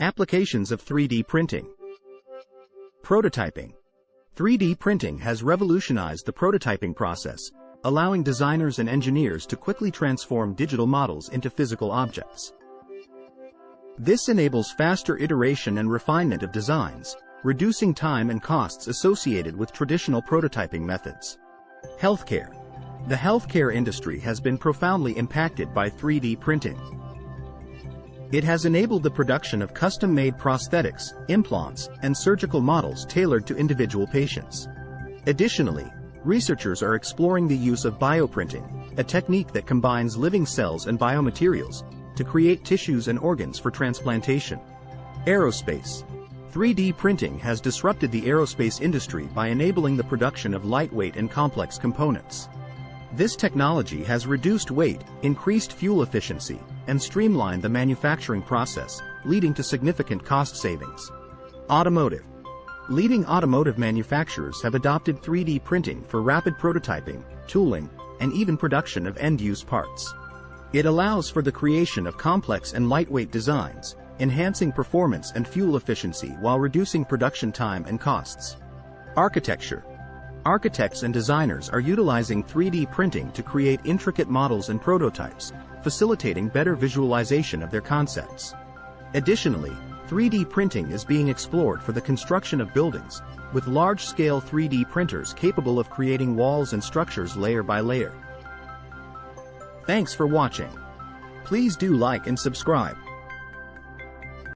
Applications of 3D printing. Prototyping. 3D printing has revolutionized the prototyping process, allowing designers and engineers to quickly transform digital models into physical objects. This enables faster iteration and refinement of designs, reducing time and costs associated with traditional prototyping methods. Healthcare. The healthcare industry has been profoundly impacted by 3D printing. It has enabled the production of custom-made prosthetics, implants, and surgical models tailored to individual patients. Additionally, researchers are exploring the use of bioprinting, a technique that combines living cells and biomaterials to create tissues and organs for transplantation. Aerospace. 3D printing has disrupted the aerospace industry by enabling the production of lightweight and complex components. This technology has reduced weight, increased fuel efficiency, and streamlined the manufacturing process, leading to significant cost savings. Automotive. Leading automotive manufacturers have adopted 3D printing for rapid prototyping, tooling, and even production of end-use parts. It allows for the creation of complex and lightweight designs, enhancing performance and fuel efficiency while reducing production time and costs. Architecture. Architects and designers are utilizing 3D printing to create intricate models and prototypes, facilitating better visualization of their concepts. Additionally, 3D printing is being explored for the construction of buildings, with large-scale 3D printers capable of creating walls and structures layer by layer. Thanks for watching. Please do like and subscribe.